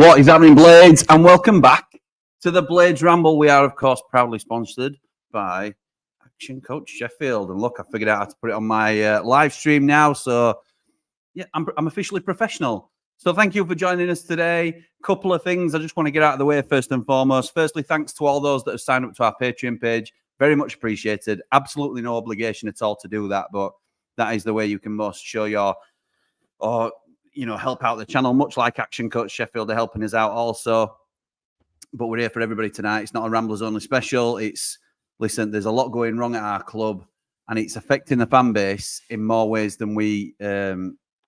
What is happening, Blades? And welcome back to the Blades Ramble. We are, of course, proudly sponsored by Action Coach Sheffield. And look, I figured out how to put it on my live stream now. So, yeah, I'm officially professional. So thank you for joining us today. Couple of things I just want to get out of the way first and foremost. Firstly, thanks to all those that have signed up to our Patreon page. Very much appreciated. Absolutely no obligation at all to do that, but that is the way you can most show your, or help out the channel, much like Action Coach Sheffield are helping us out also. But we're here for everybody tonight. It's not a Ramblers only special. Listen, there's a lot going wrong at our club, and it's affecting the fan base in more ways than we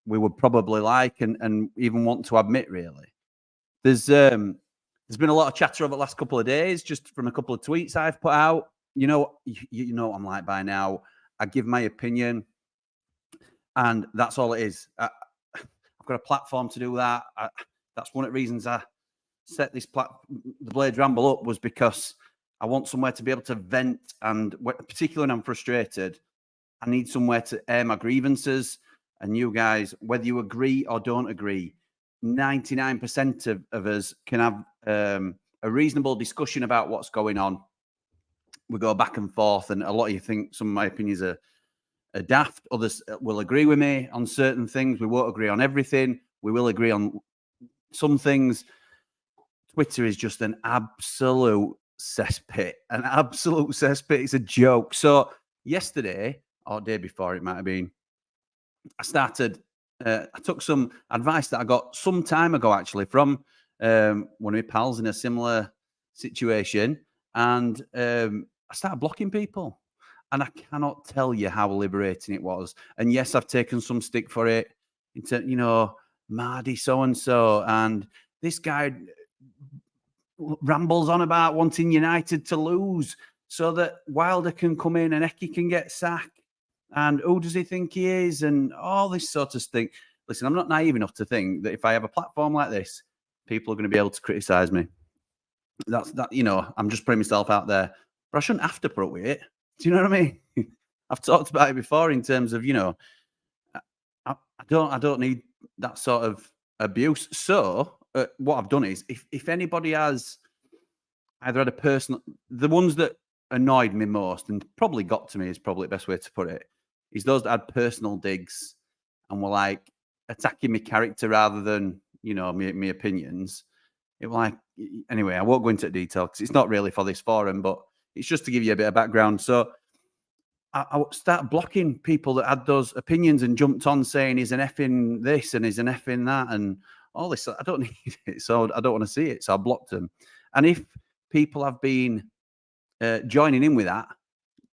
would probably like and even want to admit, really. There's been a lot of chatter over the last couple of days, just from a couple of tweets I've put out. You know what I'm like by now. I give my opinion, and that's all it is. I've got a platform to do that. That's one of the reasons I set the Blades Ramble up, was because I want somewhere to be able to vent, and particularly when I'm frustrated, I need somewhere to air my grievances. And you guys, whether you agree or don't agree, 99% of us can have a reasonable discussion about what's going on. We go back and forth, and a lot of you think some of my opinions are daft. Others will agree with me on certain things. We won't agree on everything. We will agree on some things. Twitter is just an absolute cesspit. An absolute cesspit. It's a joke. So yesterday, or day before it might have been, I took some advice that I got some time ago, actually, from one of my pals in a similar situation. And I started blocking people. And I cannot tell you how liberating it was. And yes, I've taken some stick for it. Mardy so-and-so. And this guy rambles on about wanting United to lose so that Wilder can come in and Eki can get sacked. And who does he think he is? And all this sort of thing. Listen, I'm not naive enough to think that if I have a platform like this, people are going to be able to criticize me. I'm just putting myself out there. But I shouldn't have to put up with it. Do you know what I mean? I've talked about it before in terms of, I don't need that sort of abuse. So what I've done is, if anybody has either had a personal, the ones that annoyed me most and probably got to me is probably the best way to put it, is those that had personal digs and were like attacking my character rather than, my opinions. It was like, anyway, I won't go into detail because it's not really for this forum, but it's just to give you a bit of background. So I start blocking people that had those opinions and jumped on saying he's an effing this and he's an effing that and all this. I don't need it, so I don't want to see it. So I blocked them. And if people have been joining in with that,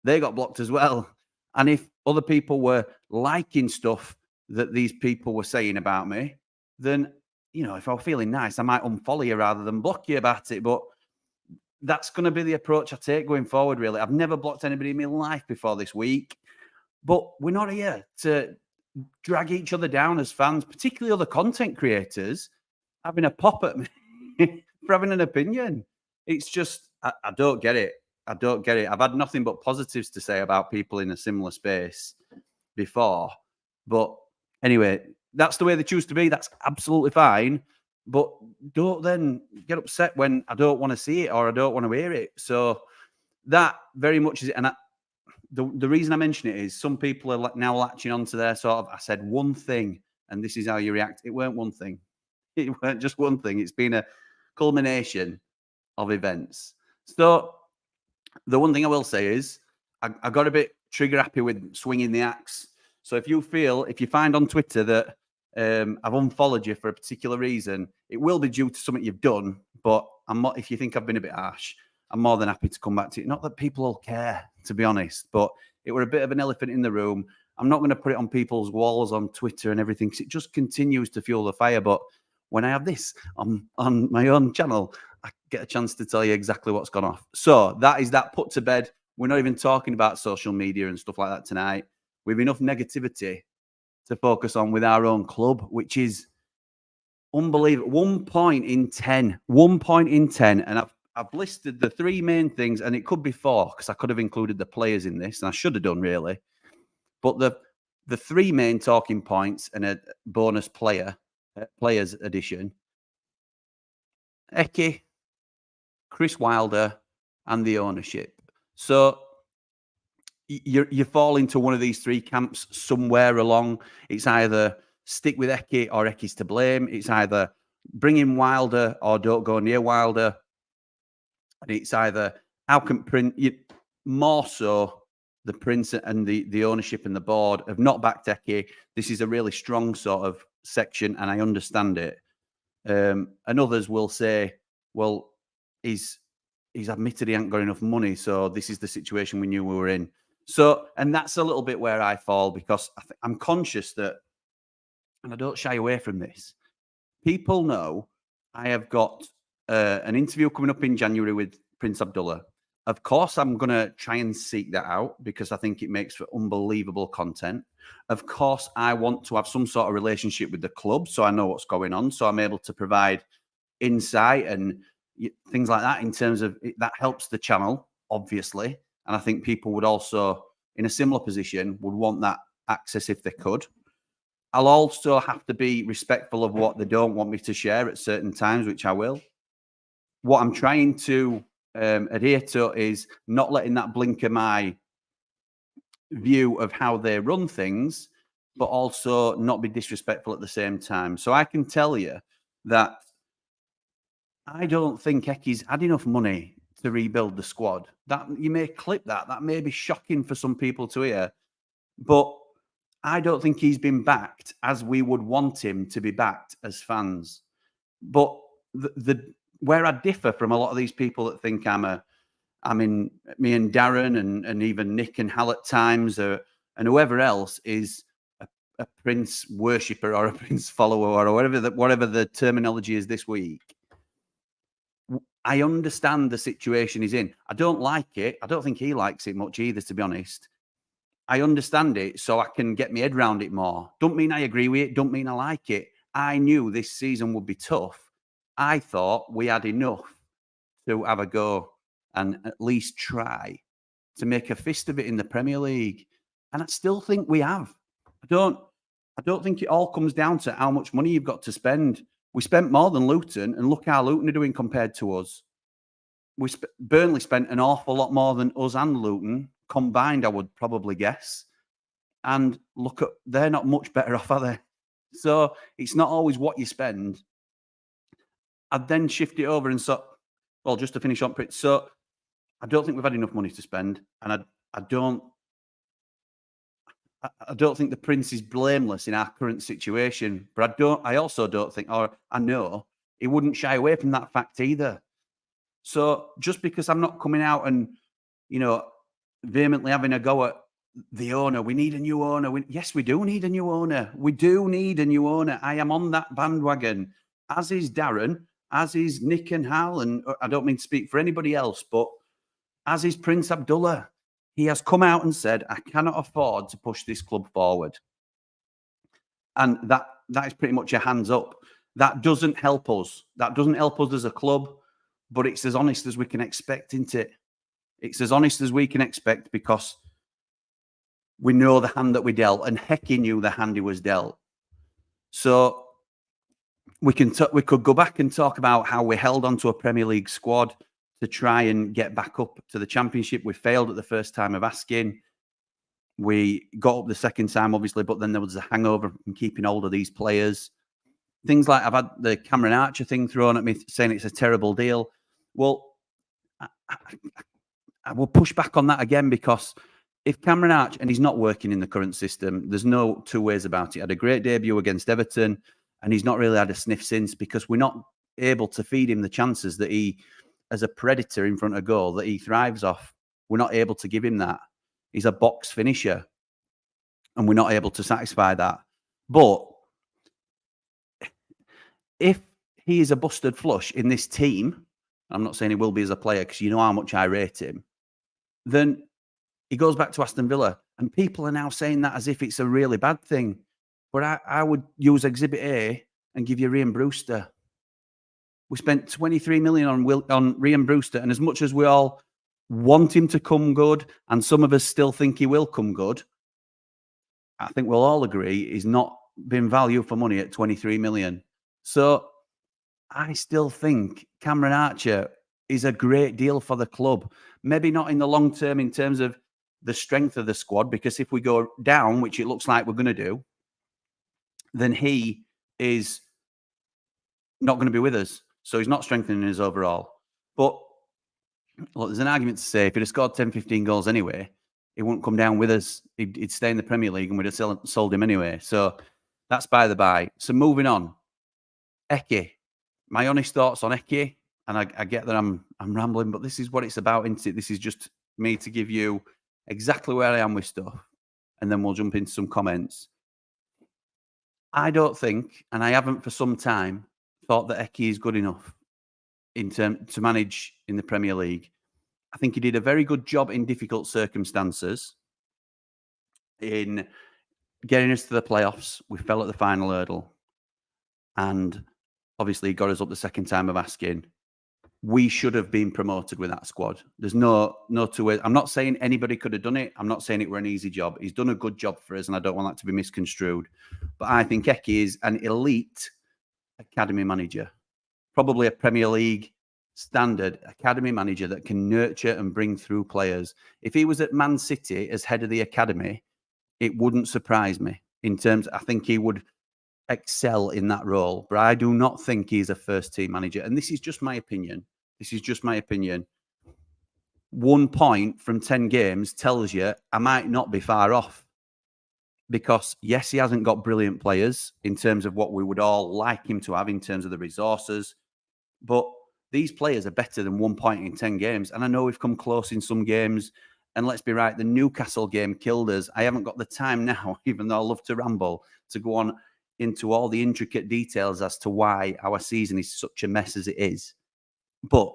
they got blocked as well. And if other people were liking stuff that these people were saying about me, then, if I were feeling nice, I might unfollow you rather than block you about it. But that's going to be the approach I take going forward, really. I've never blocked anybody in my life before this week, but we're not here to drag each other down as fans, particularly other content creators, having a pop at me for having an opinion. It's just, I don't get it. I don't get it. I've had nothing but positives to say about people in a similar space before. But anyway, that's the way they choose to be. That's absolutely fine. But don't then get upset when I don't want to see it or I don't want to hear it. So that very much is it. And the reason I mention it is some people are now latching onto their sort of, I said one thing and this is how you react. It weren't one thing. It weren't just one thing. It's been a culmination of events. So the one thing I will say is I got a bit trigger happy with swinging the axe. So if you find on Twitter that I've unfollowed you for a particular reason, it will be due to something you've done, but if you think I've been a bit harsh, I'm more than happy to come back to it. Not that people will care, to be honest, but it were a bit of an elephant in the room. I'm not going to put it on people's walls on Twitter and everything, because it just continues to fuel the fire. But when I have this on my own channel, I get a chance to tell you exactly what's gone off. So that is that put to bed. We're not even talking about social media and stuff like that tonight. We have enough negativity to focus on with our own club, which is unbelievable. 1 point in 10. 1 point in 10. And I've listed the three main things, and it could be 4 because I could have included the players in this, and I should have done, really. But the three main talking points and a bonus players edition Eki, Chris Wilder, and the ownership. So you fall into one of these three camps somewhere along. It's either stick with Eki or Eki's to blame. It's either bring in Wilder or don't go near Wilder. And it's either how can more so the Prince and the ownership and the board have not backed Eki. This is a really strong sort of section, and I understand it. And others will say, well, he's admitted he ain't got enough money, so this is the situation we knew we were in. So, and that's a little bit where I fall, because I'm conscious that, and I don't shy away from this, people know I have got an interview coming up in January with Prince Abdullah. Of course, I'm going to try and seek that out because I think it makes for unbelievable content. Of course, I want to have some sort of relationship with the club so I know what's going on, so I'm able to provide insight and things like that in terms of that helps the channel, obviously. And I think people would also, in a similar position, would want that access if they could. I'll also have to be respectful of what they don't want me to share at certain times, which I will. What I'm trying to adhere to is not letting that blinker my view of how they run things, but also not be disrespectful at the same time. So I can tell you that I don't think Eki's had enough money to rebuild the squad. That you may clip that. That may be shocking for some people to hear, but I don't think he's been backed as we would want him to be backed as fans. But the where I differ from a lot of these people that think I'm in me and Darren and even Nick and Hal at times, and whoever else is a Prince worshipper or a Prince follower or whatever the terminology is this week. I understand the situation he's in. I don't like it. I don't think he likes it much either, to be honest. I understand it so I can get my head around it more. Don't mean I agree with it. Don't mean I like it. I knew this season would be tough. I thought we had enough to have a go and at least try to make a fist of it in the Premier League. And I still think we have. I don't think it all comes down to how much money you've got to spend. We spent more than Luton, and look how Luton are doing compared to us. Burnley spent an awful lot more than us and Luton combined, I would probably guess. And look, they're not much better off, are they? So it's not always what you spend. I'd then shift it over and just to finish on Prince. So I don't think we've had enough money to spend, and I don't think the Prince is blameless in our current situation. But I also don't think, or I know he wouldn't shy away from that fact either. So just because I'm not coming out and, vehemently having a go at the owner, we need a new owner. Yes, we do need a new owner. We do need a new owner. I am on that bandwagon, as is Darren, as is Nick and Hal. And I don't mean to speak for anybody else, but as is Prince Abdullah. He has come out and said, I cannot afford to push this club forward. And that is pretty much a hands up. That doesn't help us. That doesn't help us as a club, but it's as honest as we can expect, isn't it? It's as honest as we can expect because we know the hand that we dealt, and Hecky knew the hand he was dealt. So we could go back and talk about how we held onto a Premier League squad to try and get back up to the Championship. We failed at the first time of asking. We got up the second time, obviously, but then there was a hangover from keeping hold of these players. Things like I've had the Cameron Archer thing thrown at me saying it's a terrible deal. Well, I will push back on that again, because if Cameron Archer, and he's not working in the current system, there's no two ways about it. Had a great debut against Everton, and he's not really had a sniff since, because we're not able to feed him the chances that he, as a predator in front of goal, that he thrives off. We're not able to give him that. He's a box finisher, and we're not able to satisfy that. But if he is a busted flush in this team, I'm not saying he will be as a player because you know how much I rate him, then he goes back to Aston Villa. And people are now saying that as if it's a really bad thing. But I would use Exhibit A and give you Ryan Brewster. We spent 23 million on Ryan Brewster. And as much as we all want him to come good, and some of us still think he will come good, I think we'll all agree he's not been value for money at 23 million. So I still think Cameron Archer is a great deal for the club. Maybe not in the long term in terms of the strength of the squad, because if we go down, which it looks like we're going to do, then he is not going to be with us. So he's not strengthening us overall. But look, there's an argument to say if he'd have scored 10, 15 goals anyway, he wouldn't come down with us. He'd stay in the Premier League and we'd have sold him anyway. So that's by the by. So moving on. Eke. My honest thoughts on Eke, and I get that I'm rambling, but this is what it's about, isn't it? This is just me to give you exactly where I am with stuff, and then we'll jump into some comments. I don't think, and I haven't for some time, thought that Eke is good enough to manage in the Premier League. I think he did a very good job in difficult circumstances in getting us to the playoffs. We fell at the final hurdle, and obviously he got us up the second time of asking. We should have been promoted with that squad. There's no two ways. I'm not saying anybody could have done it. I'm not saying it were an easy job. He's done a good job for us, and I don't want that to be misconstrued. But I think Eke is an elite academy manager, probably a Premier League standard academy manager that can nurture and bring through players. If he was at Man City as head of the academy, it wouldn't surprise me. I think he would excel in that role, but I do not think he's a first team manager. And this is just my opinion. 1 point from 10 games tells you I might not be far off, because yes, he hasn't got brilliant players in terms of what we would all like him to have in terms of the resources, but these players are better than 1 point in 10 games. And I know we've come close in some games, and let's be right, the Newcastle game killed us. I haven't got the time now, even though I love to ramble, to go on into all the intricate details as to why our season is such a mess as it is. But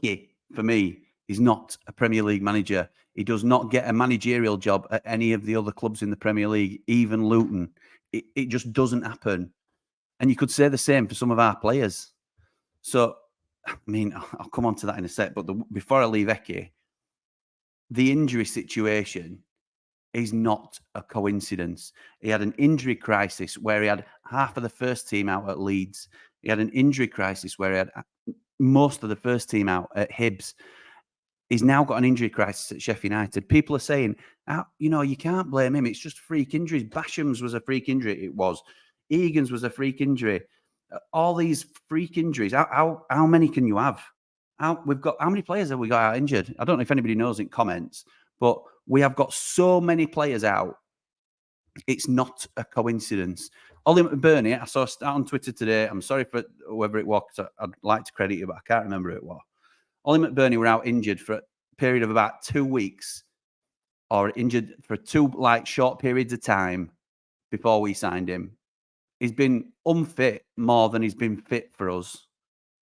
Eke, for me, is not a Premier League manager. He does not get a managerial job at any of the other clubs in the Premier League, even Luton. It just doesn't happen. And you could say the same for some of our players. So, I mean, I'll come on to that in a sec. But before I leave Eke, the injury situation is not a coincidence. He had an injury crisis where he had half of the first team out at Leeds. He had an injury crisis where he had most of the first team out at Hibs. He's now got an injury crisis at Sheffield United. People are saying, you can't blame him. It's just freak injuries. Basham's was a freak injury. It was. Egan's was a freak injury. All these freak injuries. How many can you have? How many players have we got out injured? I don't know if anybody knows in comments, but we have got so many players out. It's not a coincidence. Ollie McBurney, I saw a stat on Twitter today. I'm sorry for whoever it was, because I'd like to credit you, but I can't remember who it was. Ollie McBurney were out injured for a period of about 2 weeks, or injured for two short periods of time before we signed him. He's been unfit more than he's been fit for us.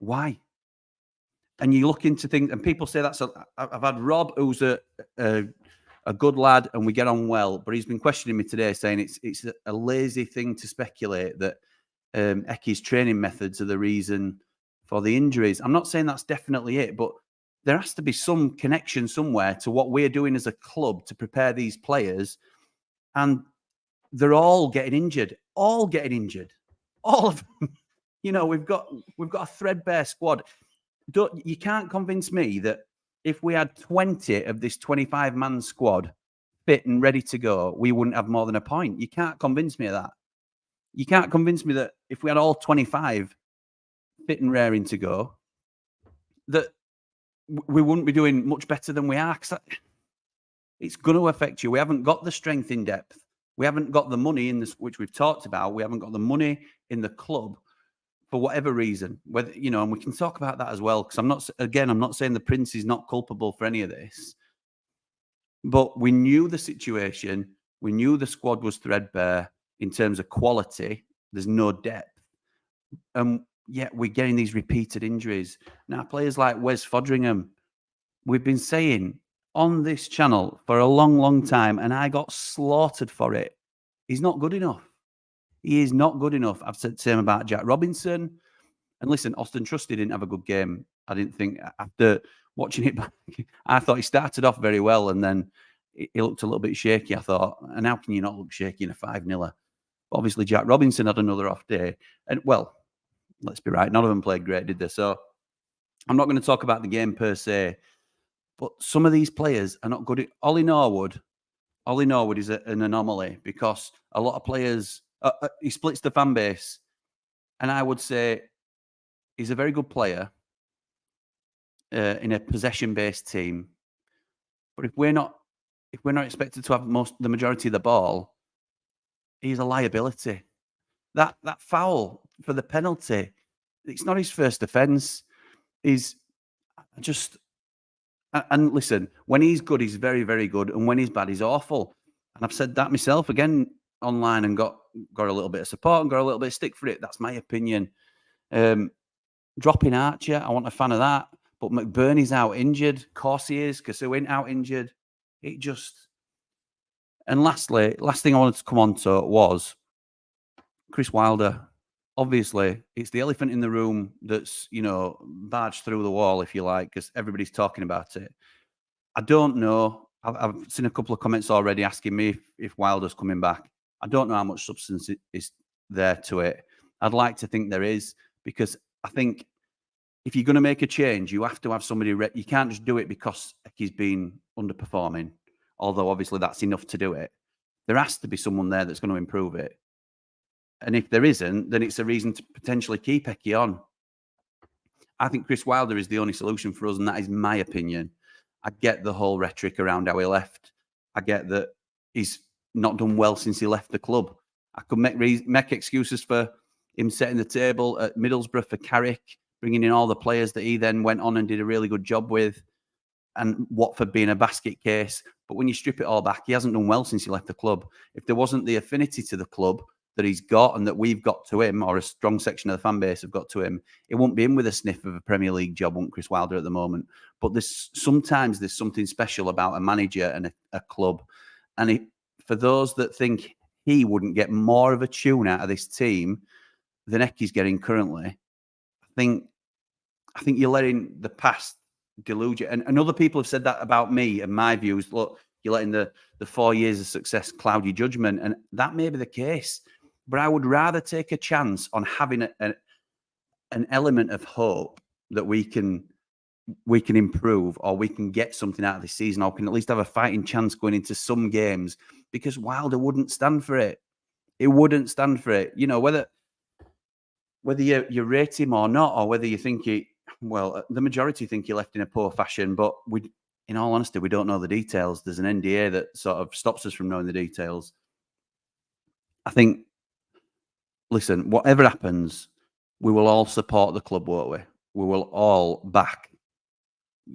Why? And you look into things, and people say I've had Rob, who's a good lad, and we get on well, but he's been questioning me today, saying it's a lazy thing to speculate that Eke's training methods are the reason for the injuries. I'm not saying that's definitely it, but there has to be some connection somewhere to what we're doing as a club to prepare these players, and they're all getting injured. All of them. We've got a threadbare squad. You can't convince me that if we had 20 of this 25-man squad fit and ready to go, we wouldn't have more than a point. You can't convince me of that. You can't convince me that if we had all 25 fit and raring to go, that we wouldn't be doing much better than we are. It's going to affect you. We haven't got the strength in depth. We haven't got the money in this, which we've talked about. We haven't got the money in the club for whatever reason. Whether and we can talk about that as well. Because I'm not saying the Prince is not culpable for any of this, but we knew the situation. We knew the squad was threadbare in terms of quality. There's no depth, and yet we're getting these repeated injuries. Now, players like Wes Fodringham, we've been saying on this channel for a long, long time, and I got slaughtered for it. He's not good enough. He is not good enough. I've said the same about Jack Robinson. And listen, Austin Trusty didn't have a good game. I didn't think, after watching it back, I thought he started off very well, and then he looked a little bit shaky, I thought. And how can you not look shaky in a 5-0? Obviously, Jack Robinson had another off day. And, well, let's be right, none of them played great, did they? So I'm not going to talk about the game per se, but some of these players are not good. Ollie Norwood is an anomaly because a lot of players, he splits the fan base. And I would say he's a very good player in a possession-based team. But if we're not expected to have the majority of the ball, he's a liability. That foul for the penalty, it's not his first offence. He's just and listen, when he's good, he's very, very good, and when he's bad, he's awful. And I've said that myself again online and got a little bit of support and got a little bit of stick for it. That's my opinion. Dropping Archer, I want a fan of that. But McBurney's out injured. Of course he is, because he went out injured. It just... And last thing I wanted to come on to was Chris Wilder. Obviously, it's the elephant in the room that's, barged through the wall, if you like, because everybody's talking about it. I don't know. I've seen a couple of comments already asking me if Wilder's coming back. I don't know how much substance is there to it. I'd like to think there is, because I think if you're going to make a change, you have to have somebody... You can't just do it because he's been underperforming, although obviously that's enough to do it. There has to be someone there that's going to improve it. And if there isn't, then it's a reason to potentially keep Eki on. I think Chris Wilder is the only solution for us, and that is my opinion. I get the whole rhetoric around how he left. I get that he's not done well since he left the club. I could make excuses for him setting the table at Middlesbrough for Carrick, bringing in all the players that he then went on and did a really good job with, and Watford being a basket case. But when you strip it all back, he hasn't done well since he left the club. If there wasn't the affinity to the club that he's got and that we've got to him, or a strong section of the fan base have got to him, it won't be in with a sniff of a Premier League job, won't Chris Wilder at the moment. But sometimes there's something special about a manager and a club. And for those that think he wouldn't get more of a tune out of this team than Eki's getting currently, I think you're letting the past delude you. And other people have said that about me and my views. Look, you're letting the 4 years of success cloud your judgment. And that may be the case. But I would rather take a chance on having an element of hope that we can improve, or we can get something out of this season, or can at least have a fighting chance going into some games, because Wilder wouldn't stand for it. He wouldn't stand for it. Whether you rate him or not, or whether you think the majority think he left in a poor fashion, but in all honesty, we don't know the details. There's an NDA that sort of stops us from knowing the details. I think, listen, whatever happens, we will all support the club, won't we? We will all back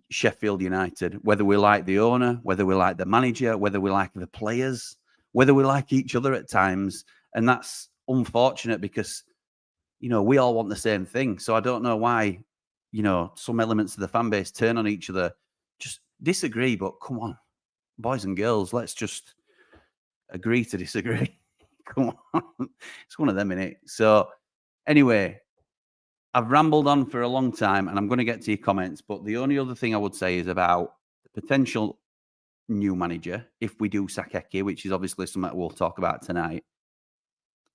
Sheffield United, whether we like the owner, whether we like the manager, whether we like the players, whether we like each other at times. And that's unfortunate because, we all want the same thing. So I don't know why, some elements of the fan base turn on each other. Just disagree, but come on, boys and girls, let's just agree to disagree. Come on. It's one of them, innit? So anyway, I've rambled on for a long time, and I'm going to get to your comments, but the only other thing I would say is about the potential new manager, if we do sack Eki, which is obviously something we'll talk about tonight.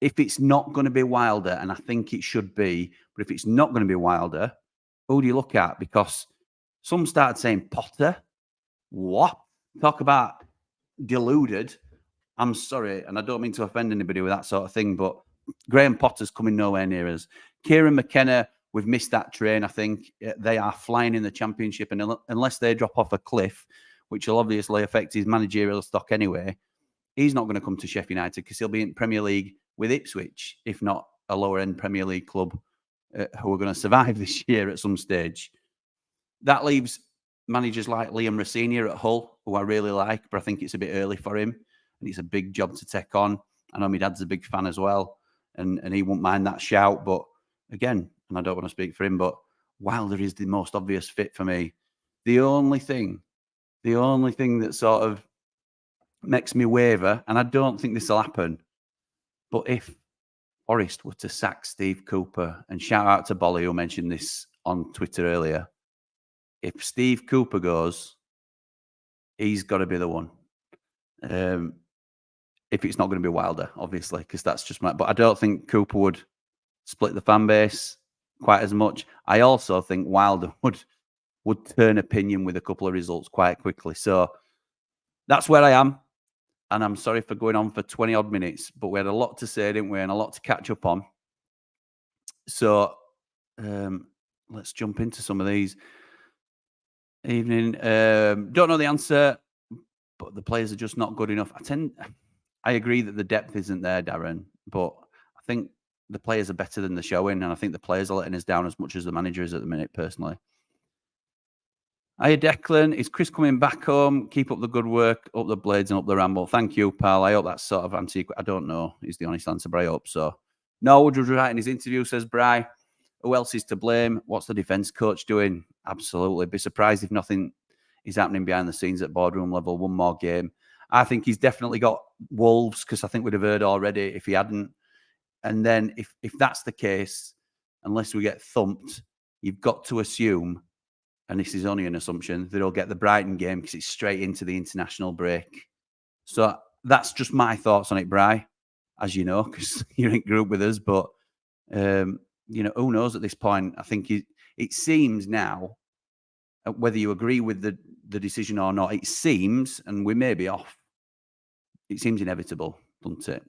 If it's not going to be Wilder, and I think it should be, but if it's not going to be Wilder, who do you look at? Because some started saying Potter. What? Talk about deluded. I'm sorry, and I don't mean to offend anybody with that sort of thing, but Graham Potter's coming nowhere near us. Kieran McKenna, we've missed that train, I think. They are flying in the Championship, and unless they drop off a cliff, which will obviously affect his managerial stock anyway, he's not going to come to Sheffield United because he'll be in Premier League with Ipswich, if not a lower-end Premier League club who are going to survive this year at some stage. That leaves managers like Liam Rossini at Hull, who I really like, but I think it's a bit early for him, and it's a big job to take on. I know my dad's a big fan as well, and he won't mind that shout. But again, and I don't want to speak for him, but Wilder is the most obvious fit for me. The only thing that sort of makes me waver, and I don't think this will happen, but if Forest were to sack Steve Cooper, and shout out to Bolly who mentioned this on Twitter earlier, if Steve Cooper goes, he's got to be the one. If it's not going to be Wilder, obviously, because that's just my... But I don't think Cooper would split the fan base. quite as much. I also think Wilder would turn opinion with a couple of results quite quickly. So that's where I am. And I'm sorry for going on for 20 odd minutes, but we had a lot to say, didn't we? And a lot to catch up on. So let's jump into some of these. Evening. Don't know the answer, but the players are just not good enough. I agree that the depth isn't there, Darren, but I think the players are better than the showing, and I think the players are letting us down as much as the manager is at the minute, personally. Hiya, Declan. Is Chris coming back home? Keep up the good work, up the blades and up the ramble. Thank you, pal. I hope that's sort of antique. I don't know is the honest answer, but I hope so. No, Woodward was right in his interview, says Bry. Who else is to blame? What's the defence coach doing? Absolutely. Be surprised if nothing is happening behind the scenes at boardroom level. One more game. I think he's definitely got Wolves, because I think we'd have heard already if he hadn't. And then if that's the case, unless we get thumped, you've got to assume, and this is only an assumption, that he'll get the Brighton game because it's straight into the international break. So that's just my thoughts on it, Bri, as you know, because you're in group with us. But, you know, who knows at this point? I think it seems now, whether you agree with the decision or not, it seems, and we may be off, it seems inevitable, doesn't it?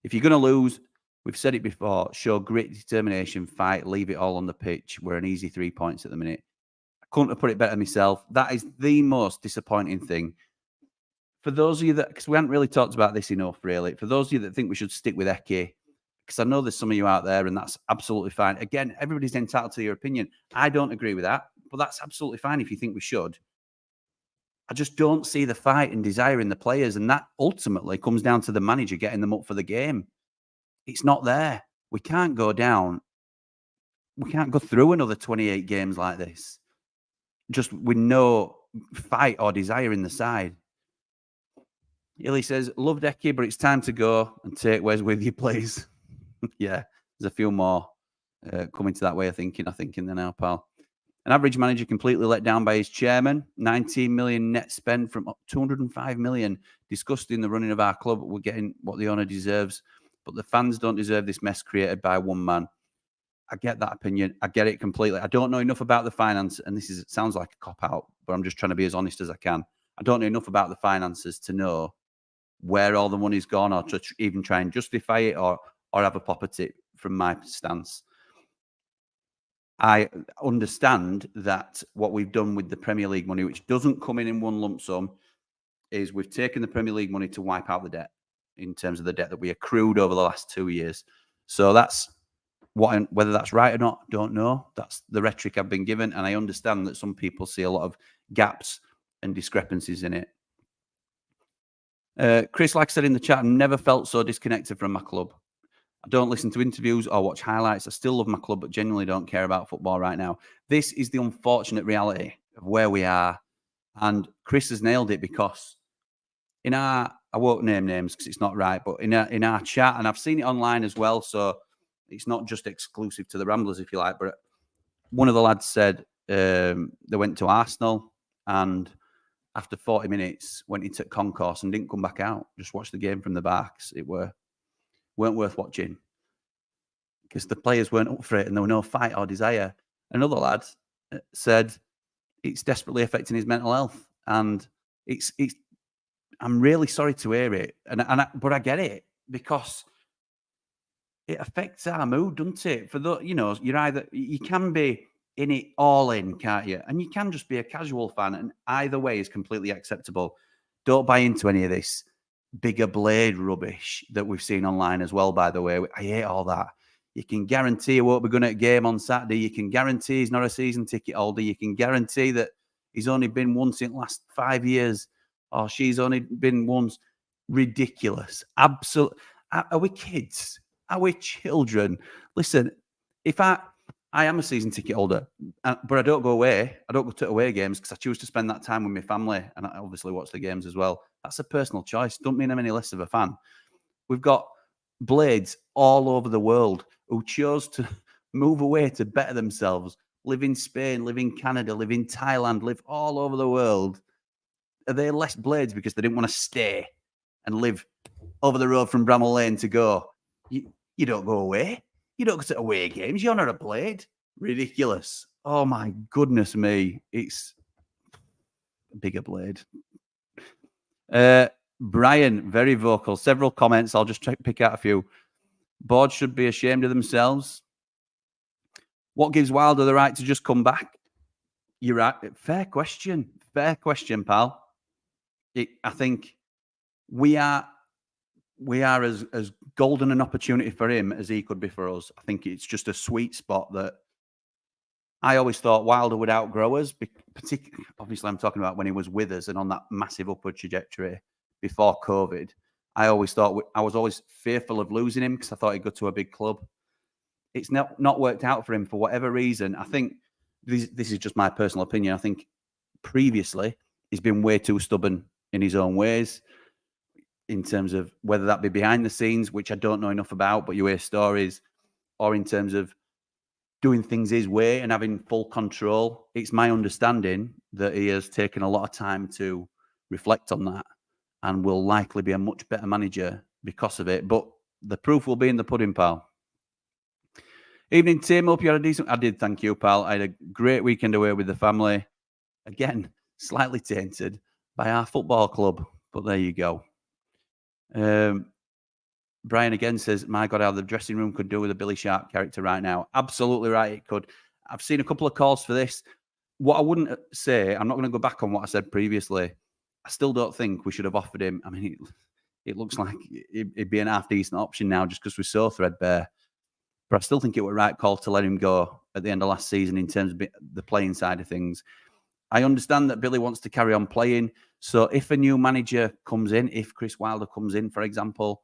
If you're going to lose, we've said it before, show grit, determination, fight, leave it all on the pitch. We're an easy 3 points at the minute. I couldn't have put it better myself. That is the most disappointing thing. For those of you that, because we haven't really talked about this enough, really, for those of you that think we should stick with Eke, because I know there's some of you out there, and that's absolutely fine. Again, everybody's entitled to your opinion. I don't agree with that, but that's absolutely fine if you think we should. I just don't see the fight and desire in the players, and that ultimately comes down to the manager getting them up for the game. It's not there. We can't go down. We can't go through another 28 games like this, just with no fight or desire in the side. Illy says, loved Eke, but it's time to go and take Wes with you, please. Yeah, there's a few more coming to that way of thinking, I think, in the now, pal. An average manager completely let down by his chairman. 19 million net spend from 205 million. Disgusting the running of our club. We're getting what the owner deserves, but the fans don't deserve this mess created by one man. I get that opinion. I get it completely. I don't know enough about the finance, and it sounds like a cop-out, but I'm just trying to be as honest as I can. I don't know enough about the finances to know where all the money's gone, or to even try and justify it, or have a pop at it from my stance. I understand that what we've done with the Premier League money, which doesn't come in one lump sum, is we've taken the Premier League money to wipe out the debt in terms of the debt that we accrued over the last 2 years. So that's whether that's right or not, don't know. That's the rhetoric I've been given, and I understand that some people see a lot of gaps and discrepancies in it. Chris, like I said in the chat, I've never felt so disconnected from my club. I don't listen to interviews or watch highlights. I still love my club, but genuinely don't care about football right now. This is the unfortunate reality of where we are. And Chris has nailed it, because I won't name names because it's not right, but in our chat, and I've seen it online as well, so it's not just exclusive to the Ramblers, if you like, but one of the lads said they went to Arsenal, and after 40 minutes went into concourse and didn't come back out, just watched the game from the backs. It weren't worth watching because the players weren't up for it and there were no fight or desire. Another lad said it's desperately affecting his mental health, and it's I'm really sorry to hear it, but I get it, because it affects our mood, doesn't it? For the, you can be in it all in, can't you? And you can just be a casual fan, and either way is completely acceptable. Don't buy into any of this bigger blade rubbish that we've seen online as well, by the way. I hate all that. You can guarantee he won't be going to a game on Saturday. You can guarantee he's not a season ticket holder. You can guarantee that he's only been once in the last 5 years, or she's only been once. Ridiculous. Absolutely. Are we kids? Are we children? Listen, if I am a season ticket holder, but I don't go away. I don't go to away games because I choose to spend that time with my family, and I obviously watch the games as well. That's a personal choice. Don't mean I'm any less of a fan. We've got blades all over the world who chose to move away to better themselves, live in Spain, live in Canada, live in Thailand, live all over the world. Are they less blades because they didn't want to stay and live over the road from Bramall Lane to go? You don't go away. You don't go to away games. You're not a Blade. Ridiculous. Oh my goodness me. It's a bigger Blade. Brian, very vocal. Several comments. I'll just pick out a few. Board should be ashamed of themselves. What gives Wilder the right to just come back? You're right. Fair question. Fair question, pal. I think we are as golden an opportunity for him as he could be for us. I think it's just a sweet spot that I always thought Wilder would outgrow us. Particularly, obviously, I'm talking about when he was with us and on that massive upward trajectory before COVID. I always thought I was always fearful of losing him because I thought he'd go to a big club. It's not worked out for him for whatever reason. I think this is just my personal opinion. I think previously he's been way too stubborn in his own ways in terms of whether that be behind the scenes, which I don't know enough about, but you hear stories, or in terms of doing things his way and having full control. It's my understanding that he has taken a lot of time to reflect on that and will likely be a much better manager because of it. But the proof will be in the pudding, pal. Evening, Tim. Hope you had a decent... I did, thank you, pal. I had a great weekend away with the family. Again, slightly tainted by our football club, but there you go. Brian again says, my God, how the dressing room could do with a Billy Sharp character right now. Absolutely right, it could. I've seen a couple of calls for this. What I wouldn't say, I'm not going to go back on what I said previously. I still don't think we should have offered him. I mean, it looks like it'd be an half-decent option now just because we're so threadbare. But I still think it was a right call to let him go at the end of last season in terms of the playing side of things. I understand that Billy wants to carry on playing. So if a new manager comes in, if Chris Wilder comes in, for example,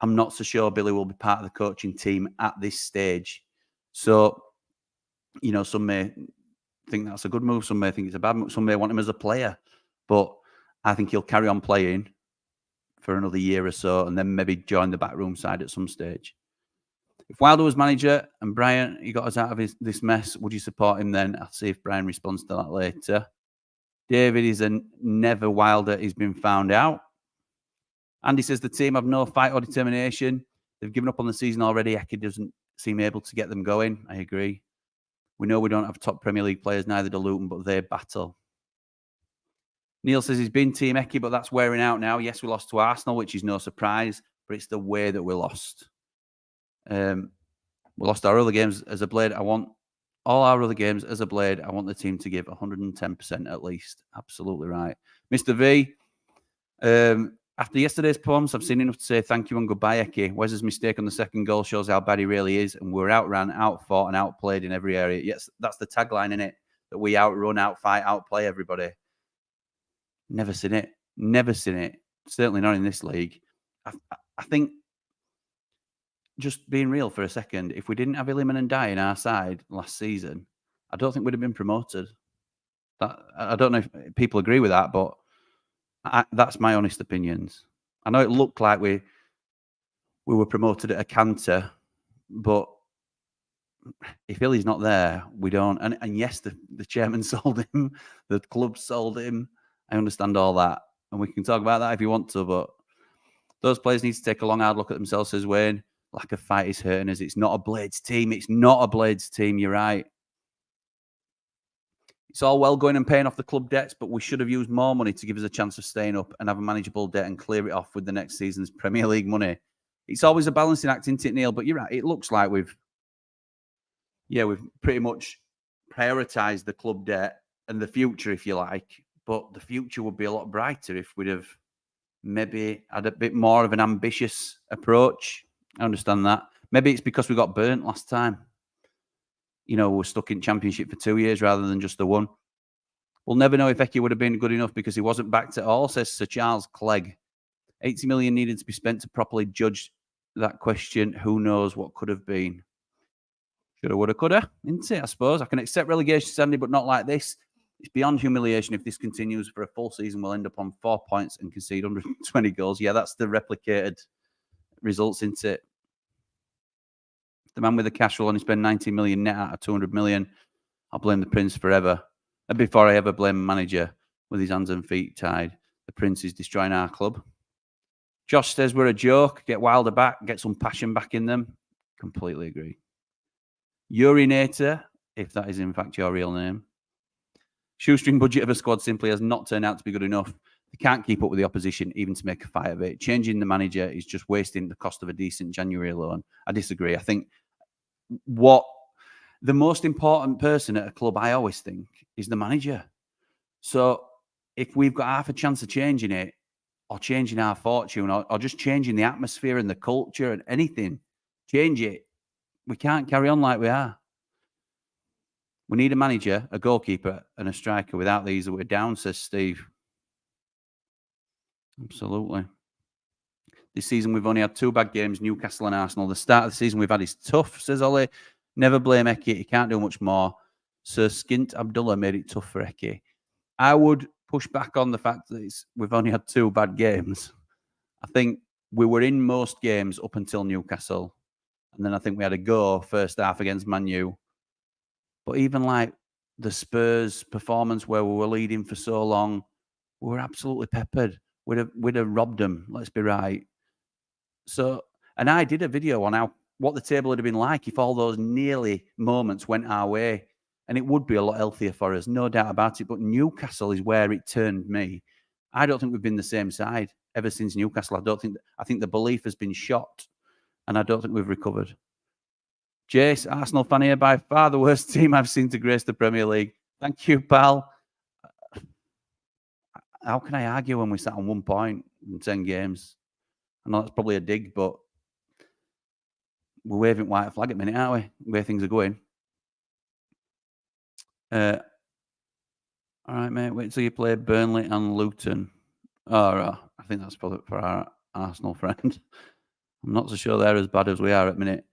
I'm not so sure Billy will be part of the coaching team at this stage. So, you know, some may think that's a good move. Some may think it's a bad move. Some may want him as a player. But I think he'll carry on playing for another year or so and then maybe join the backroom side at some stage. If Wilder was manager and Brian, he got us out of this mess, would you support him then? I'll see if Brian responds to that later. David is a never Wilder. He's been found out. Andy says the team have no fight or determination. They've given up on the season already. Eki doesn't seem able to get them going. I agree. We know we don't have top Premier League players, neither do Luton, but they battle. Neil says he's been Team Eki, but that's wearing out now. Yes, we lost to Arsenal, which is no surprise, but it's the way that we lost. We lost our other games as a Blade. I want all our other games as a Blade. I want the team to give 110% at least. Absolutely right. Mr. V, after yesterday's performance, I've seen enough to say thank you and goodbye, Eki. Wes's mistake on the second goal shows how bad he really is, and we're outran, outfought, and outplayed in every area. Yes, that's the tagline, in it, that we outrun, outfight, outplay everybody. Never seen it. Never seen it. Certainly not in this league. I think, just being real for a second, if we didn't have Illiman and Dye in our side last season, I don't think we'd have been promoted. I don't know if people agree with that, but that's my honest opinions. I know it looked like we were promoted at a canter, but if Illy's not there, we don't. And yes, the chairman sold him, the club sold him. I understand all that, and we can talk about that if you want to. But those players need to take a long, hard look at themselves, says Wayne. Lack of fight is hurting us. It's not a Blades team. It's not a Blades team. You're right. It's all well going and paying off the club debts, but we should have used more money to give us a chance of staying up and have a manageable debt and clear it off with the next season's Premier League money. It's always a balancing act, isn't it, Neil? But you're right. It looks like we've pretty much prioritised the club debt and the future, if you like. But the future would be a lot brighter if we'd have maybe had a bit more of an ambitious approach. I understand that. Maybe it's because we got burnt last time. You know, we're stuck in Championship for 2 years rather than just the one. We'll never know if Eki would have been good enough because he wasn't backed at all, says Sir Charles Clegg. 80 million needed to be spent to properly judge that question. Who knows what could have been? Shoulda, woulda, coulda, isn't it? I suppose. I can accept relegation, Sandy, but not like this. It's beyond humiliation if this continues for a full season. We'll end up on 4 points and concede 120 goals. Yeah, that's the replicated results, isn't it? The man with the cash will only spend 90 million net out of 200 million. I'll blame the Prince forever. And before I ever blame a manager with his hands and feet tied, the Prince is destroying our club. Josh says we're a joke. Get Wilder back. Get some passion back in them. Completely agree. Urinator, if that is in fact your real name. Shoestring budget of a squad simply has not turned out to be good enough. They can't keep up with the opposition, even to make a fight of it. Changing the manager is just wasting the cost of a decent January loan. I disagree. I think what the most important person at a club, I always think, is the manager. So if we've got half a chance of changing it, or changing our fortune, or just changing the atmosphere and the culture and anything, change it. We can't carry on like we are. We need a manager, a goalkeeper, and a striker. Without these, we're down, says Steve. Absolutely. This season, we've only had 2 bad games, Newcastle and Arsenal. The start of the season we've had is tough, says Ollie. Never blame Eki. He can't do much more. Sir Skint Abdullah made it tough for Eki. I would push back on the fact that we've only had 2 bad games. I think we were in most games up until Newcastle. And then I think we had a go first half against Man U. But even like the Spurs performance where we were leading for so long, we were absolutely peppered. We'd have robbed them, let's be right. So, and I did a video on what the table would have been like if all those nearly moments went our way. And it would be a lot healthier for us, no doubt about it. But Newcastle is where it turned me. I don't think we've been the same side ever since Newcastle. I think the belief has been shot, and I don't think we've recovered. Jace, Arsenal fan here, by far the worst team I've seen to grace the Premier League. Thank you, pal. How can I argue when we sat on 1 point in 10 games? I know that's probably a dig, but we're waving white flag at the minute, aren't we? The way things are going. All right, mate. Wait till you play Burnley and Luton. All right. I think that's probably for our Arsenal friend. I'm not so sure they're as bad as we are at the minute.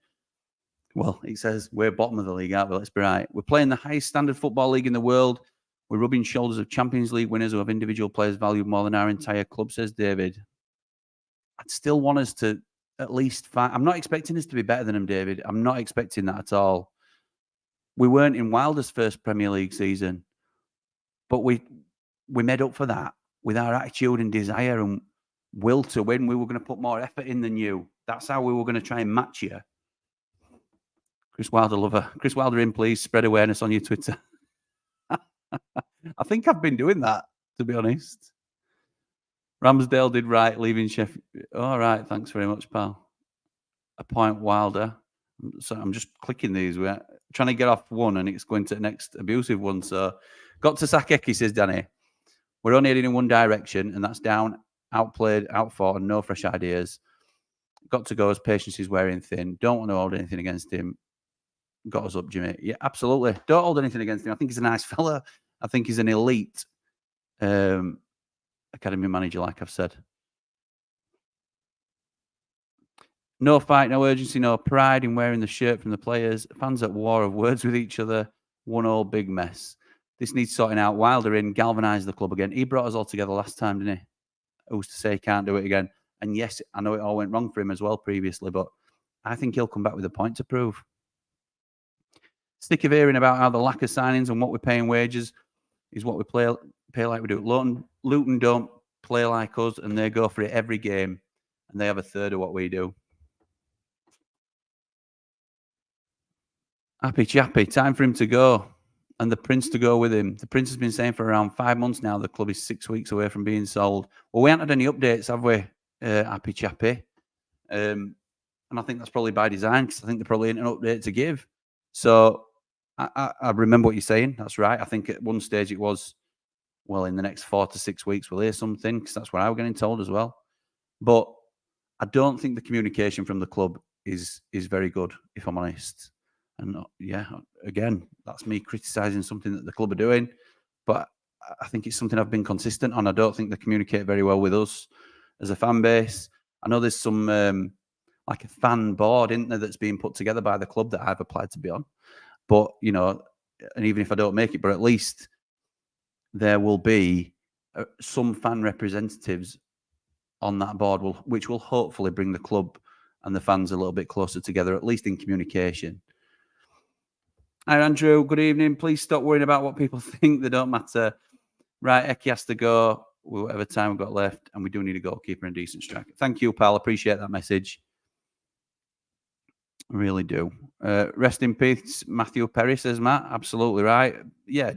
Well, it says we're bottom of the league, aren't we? Let's be right. We're playing the highest standard football league in the world. We're rubbing shoulders of Champions League winners who have individual players valued more than our entire club, says David. I'd still want us to at least fight. I'm not expecting us to be better than them, David. I'm not expecting that at all. We weren't in Wilder's first Premier League season, but we made up for that with our attitude and desire and will to win. We were going to put more effort in than you. That's how we were going to try and match you. Chris Wilder lover. Chris Wilder in, please. Spread awareness on your Twitter. I think I've been doing that, to be honest. Ramsdale did right, leaving Sheffield. All right, thanks very much, pal. A point Wilder. So I'm just clicking these. We're trying to get off one, and it's going to the next abusive one. So, got to sack Eki, says Danny. We're only heading in one direction, and that's down, outplayed, outfought, and no fresh ideas. Got to go as patience is wearing thin. Don't want to hold anything against him. Got us up, Jimmy. Yeah, absolutely. Don't hold anything against him. I think he's a nice fella. I think he's an elite academy manager, like I've said. No fight, no urgency, no pride in wearing the shirt from the players. Fans at war of words with each other. One old big mess. This needs sorting out. Wilder in, galvanise the club again. He brought us all together last time, didn't he? Who's to say he can't do it again? And yes, I know it all went wrong for him as well previously, but I think he'll come back with a point to prove. Sick of hearing about how the lack of signings and what we're paying wages is what we pay like we do. Luton don't play like us, and they go for it every game, and they have a third of what we do. Happy chappy, time for him to go, and the Prince to go with him. The Prince has been saying for around 5 months now the club is 6 weeks away from being sold. Well, we haven't had any updates, have we, Happy chappy? And I think that's probably by design, because I think there probably ain't an update to give. So I remember what you're saying. That's right. I think at one stage it was, well, in the next 4 to 6 weeks we'll hear something, because that's what I was getting told as well. But I don't think the communication from the club is very good, if I'm honest. And yeah, again, that's me criticising something that the club are doing. But I think it's something I've been consistent on. I don't think they communicate very well with us as a fan base. I know there's some like a fan board, isn't there, that's being put together by the club that I've applied to be on. But, you know, and even if I don't make it, but at least there will be some fan representatives on that board, which will hopefully bring the club and the fans a little bit closer together, at least in communication. Hi, Andrew. Good evening. Please stop worrying about what people think. They don't matter. Right, Eki has to go with whatever time we've got left, and we do need a goalkeeper and a decent striker. Thank you, pal. Appreciate that message. I really do. Rest in peace, Matthew Perry, says Matt. Absolutely right. Yeah.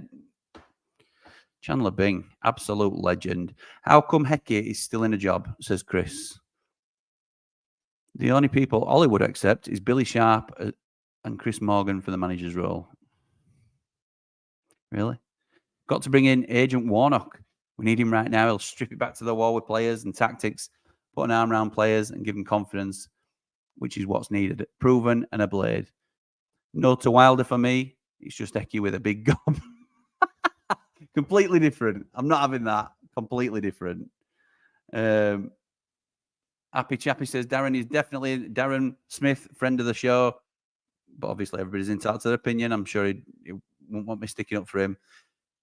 Chandler Bing, absolute legend. How come Hecky is still in a job, says Chris. The only people Ollie would accept is Billy Sharp and Chris Morgan for the manager's role. Really? Got to bring in Agent Warnock. We need him right now. He'll strip it back to the wall with players and tactics, put an arm around players and give them confidence, which is what's needed. Proven and a blade. No to Wilder for me. It's just Hecky with a big gob. Completely different. I'm not having that. Completely different. Happy Chappy says Darren is definitely Darren Smith, friend of the show. But obviously everybody's entitled to their opinion. I'm sure he won't want me sticking up for him.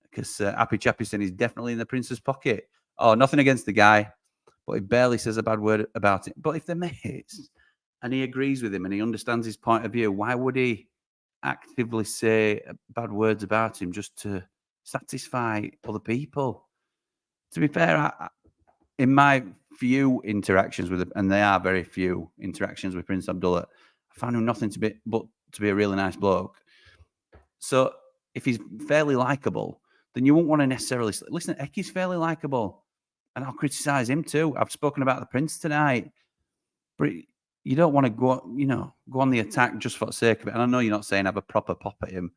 Because Happy Chappy said he's definitely in the Prince's pocket. Oh, nothing against the guy, but he barely says a bad word about it. But if they're mates and he agrees with him and he understands his point of view, why would he actively say bad words about him just to satisfy other people? To be fair, in my few interactions with him, and they are very few interactions with Prince Abdullah, I found him nothing but to be a really nice bloke. So if he's fairly likable, then you won't want to necessarily listen. Ecky's fairly likable, and I'll criticize him too. I've spoken about the Prince tonight, but you don't want to go on the attack just for the sake of it. And I know you're not saying have a proper pop at him,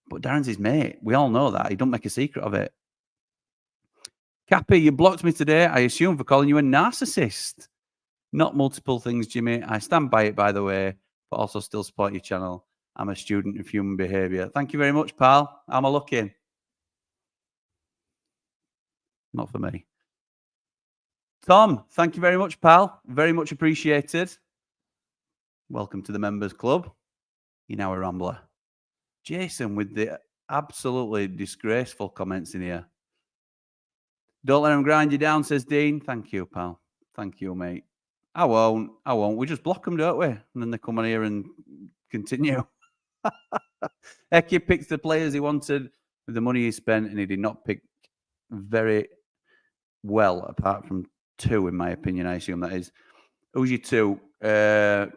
but Darren's his mate. We all know that. He don't make a secret of it. Cappy, you blocked me today, I assume, for calling you a narcissist. Not multiple things, Jimmy. I stand by it, by the way, but also still support your channel. I'm a student of human behaviour. Thank you very much, pal. How am I looking? Not for me. Tom, thank you very much, pal. Very much appreciated. Welcome to the members club. You're now a Rambler. Jason with the absolutely disgraceful comments in here. Don't let them grind you down, says Dean. Thank you, pal. Thank you, mate. I won't. We just block them, don't we? And then they come on here and continue. Eki picked the players he wanted with the money he spent, and he did not pick very well, apart from two, in my opinion. I assume that is. Who's your two?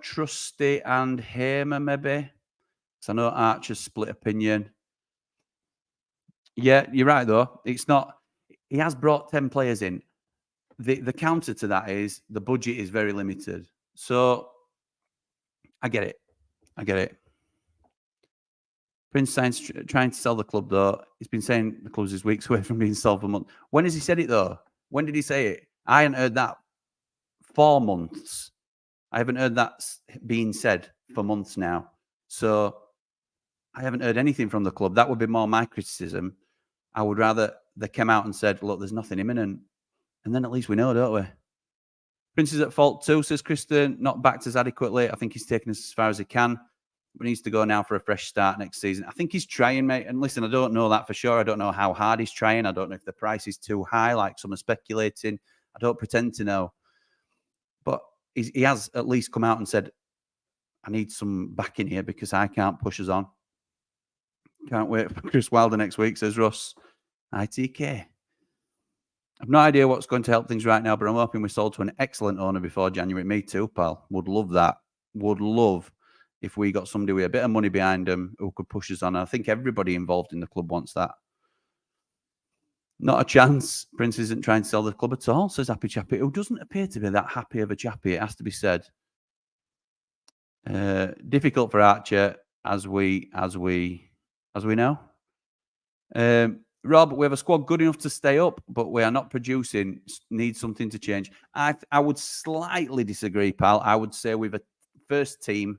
Trusty and Hamer, maybe? Because I know Archer's split opinion. Yeah, you're right, though. It's not. He has brought 10 players in. The counter to that is the budget is very limited. So I get it. Prince Sainz trying to sell the club, though. He's been saying the club's is weeks away from being sold for months. When has he said it, though? When did he say it? I haven't heard that 4 months. I haven't heard that being said for months now. So I haven't heard anything from the club. That would be more my criticism. I would rather they came out and said, look, there's nothing imminent. And then at least we know, don't we? Prince is at fault too, says Kristen. Not backed us adequately. I think he's taken us as far as he can. But needs to go now for a fresh start next season. I think he's trying, mate. And listen, I don't know that for sure. I don't know how hard he's trying. I don't know if the price is too high, like some are speculating. I don't pretend to know. But he has at least come out and said, I need some backing here because I can't push us on. Can't wait for Chris Wilder next week, says Russ. ITK. I've no idea what's going to help things right now, but I'm hoping we're sold to an excellent owner before January. Me too, pal. Would love that. Would love if we got somebody with a bit of money behind them who could push us on. I think everybody involved in the club wants that. Not a chance. Prince isn't trying to sell the club at all, says Happy Chappy, who doesn't appear to be that happy of a chappy, it has to be said. Difficult for Archer, as we know. Rob, we have a squad good enough to stay up, but we are not producing. Need something to change. I would slightly disagree, pal. I would say we've a first team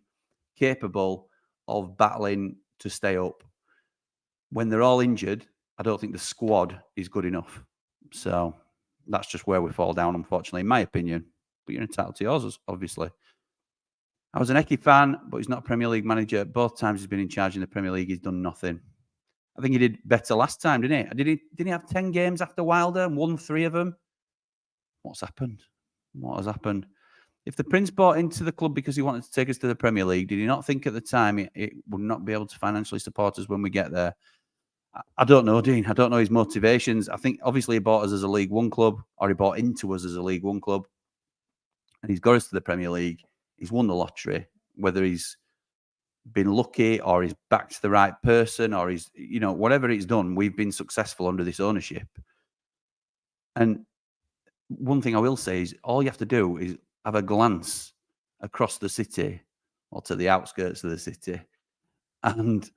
capable of battling to stay up. When they're all injured, I don't think the squad is good enough. So that's just where we fall down, unfortunately, in my opinion. But you're entitled to yours, obviously. I was an Eki fan, but he's not a Premier League manager. Both times he's been in charge in the Premier League, he's done nothing. I think he did better last time, didn't he? Didn't he have 10 games after Wilder and won 3 of them? What's happened? What has happened? If the Prince bought into the club because he wanted to take us to the Premier League, did he not think at the time it would not be able to financially support us when we get there? I don't know, Dean. I don't know his motivations. I think obviously he bought us as a League One club, or he bought into us as a League One club. And he's got us to the Premier League. He's won the lottery. whether he's been lucky or he's backed the right person or he's, whatever he's done, we've been successful under this ownership. And one thing I will say is all you have to do is have a glance across the city or to the outskirts of the city and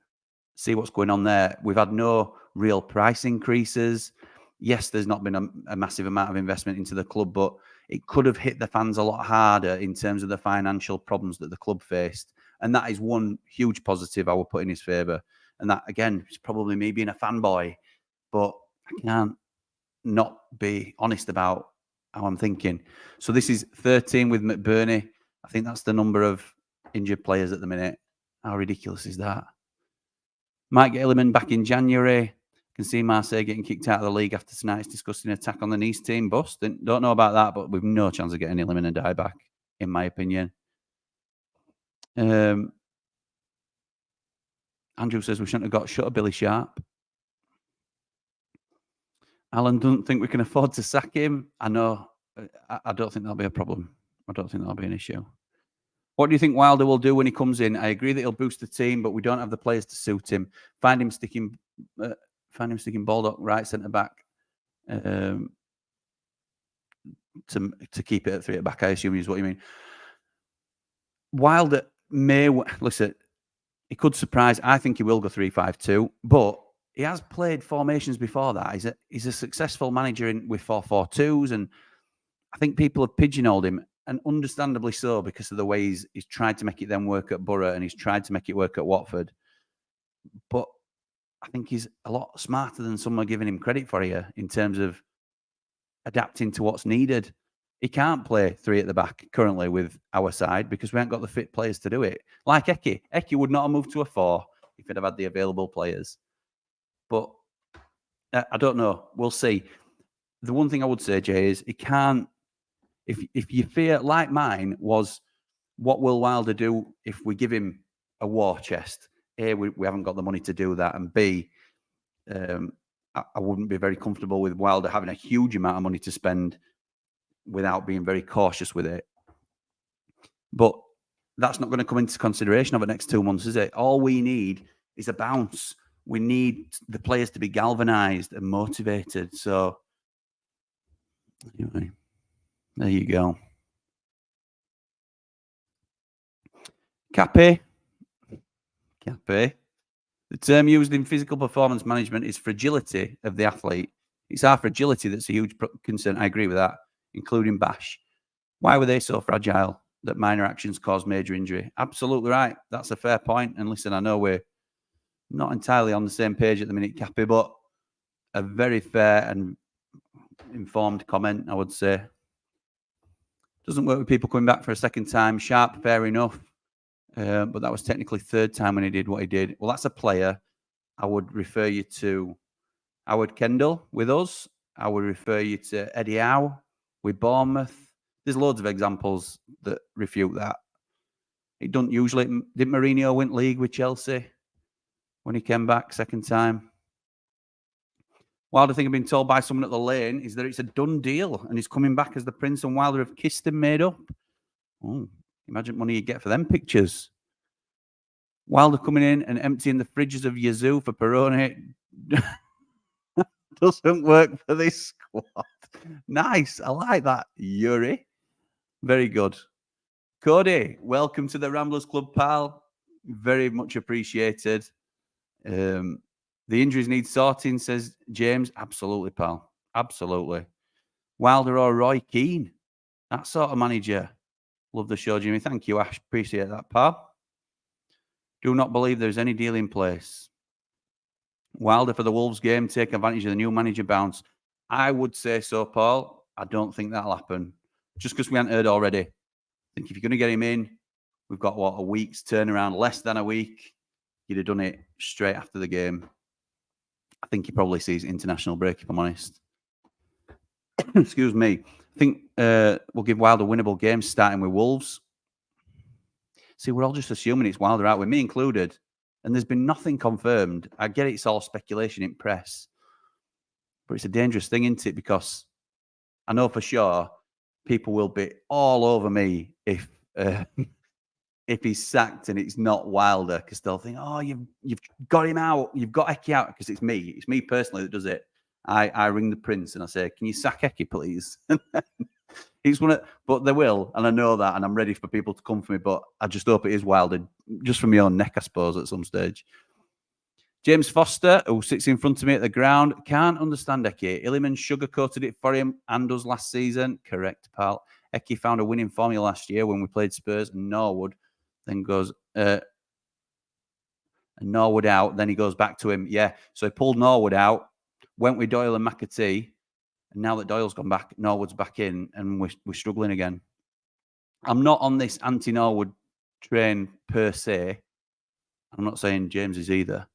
see what's going on there. We've had no real price increases. Yes, there's not been a massive amount of investment into the club, but it could have hit the fans a lot harder in terms of the financial problems that the club faced. And that is one huge positive I will put in his favour. And that, again, is probably me being a fanboy, but I can't not be honest about how I'm thinking. So this is 13 with McBurney. I think that's the number of injured players at the minute. How ridiculous is that? Might get Illiman back in January. Can see Marseille getting kicked out of the league after tonight's disgusting attack on the Nice team. Bust. Don't know about that, but we've no chance of getting Illiman and Die back, in my opinion. Andrew says we shouldn't have got shut of Billy Sharp. Alan doesn't think we can afford to sack him. I know. I don't think that'll be a problem. I don't think that'll be an issue. What do you think Wilder will do when he comes in? I agree that he'll boost the team, but we don't have the players to suit him. Find him sticking Baldock right centre back to keep it at 3 at back. I assume is what you mean. Wilder may listen. He could surprise. I think he will go 3-5-2, but he has played formations before that. He's a successful manager with 4-4-2s, and I think people have pigeonholed him, and understandably so, because of the way he's tried to make it then work at Borough and he's tried to make it work at Watford. But I think he's a lot smarter than some are giving him credit for here in terms of adapting to what's needed. He can't play 3 at the back currently with our side because we haven't got the fit players to do it. Like Eki. Eki would not have moved to a 4 if he'd have had the available players. But I don't know. We'll see. The one thing I would say, Jay, is he can't. If your fear, like mine, was what will Wilder do if we give him a war chest? A, we haven't got the money to do that, and B, I wouldn't be very comfortable with Wilder having a huge amount of money to spend without being very cautious with it. But that's not going to come into consideration over the next 2 months, is it? All we need is a bounce. We need the players to be galvanised and motivated. So, anyway, there you go. Cappe. The term used in physical performance management is fragility of the athlete. It's our fragility that's a huge concern. I agree with that, including Bash. Why were they so fragile that minor actions caused major injury? Absolutely right. That's a fair point. And listen, I know we're not entirely on the same page at the minute, Cappy, but a very fair and informed comment, I would say. Doesn't work with people coming back for a second time. Sharp, fair enough. But that was technically 3rd time when he did what he did. Well, that's a player. I would refer you to Howard Kendall with us. I would refer you to Eddie Howe with Bournemouth. There's loads of examples that refute that. It doesn't usually. Did Mourinho win league with Chelsea when he came back 2nd time? Wilder thing I've been told by someone at the lane is that it's a done deal and he's coming back as the Prince and Wilder have kissed and made up. Oh, imagine money you get for them pictures. Wilder coming in and emptying the fridges of Yazoo for Peroni doesn't work for this squad. Nice. I like that, Yuri. Very good. Cody, welcome to the Ramblers Club, pal. Very much appreciated. The injuries need sorting, says James. Absolutely, pal. Absolutely. Wilder or Roy Keane. That sort of manager. Love the show, Jimmy. Thank you, Ash. Appreciate that, pal. Do not believe there's any deal in place. Wilder for the Wolves game, take advantage of the new manager bounce. I would say so, Paul. I don't think that'll happen. Just because we haven't heard already. I think if you're going to get him in, we've got, a week's turnaround, less than a week. You'd have done it straight after the game. I think he probably sees international break, if I'm honest. Excuse me. I think we'll give Wilder winnable games, starting with Wolves. See, we're all just assuming it's Wilder out, with me included. And there's been nothing confirmed. I get it's all speculation in press. But it's a dangerous thing, isn't it? Because I know for sure people will be all over me if if he's sacked and it's not Wilder, because they'll think, oh, you've got him out, you've got Eki out, because it's me personally that does it. I ring the Prince and I say, can you sack Eki, please? He's one of, but they will, and I know that, and I'm ready for people to come for me, but I just hope it is Wilder, just for my own neck, I suppose, at some stage. James Foster, who sits in front of me at the ground, can't understand Eki. Illiman sugarcoated it for him and us last season. Correct, pal. Eki found a winning formula last year when we played Spurs and Norwood. Then goes Norwood out. Then he goes back to him. Yeah, so he pulled Norwood out, went with Doyle and McAtee. And now that Doyle's gone back, Norwood's back in, and we're struggling again. I'm not on this anti-Norwood train per se. I'm not saying James is either.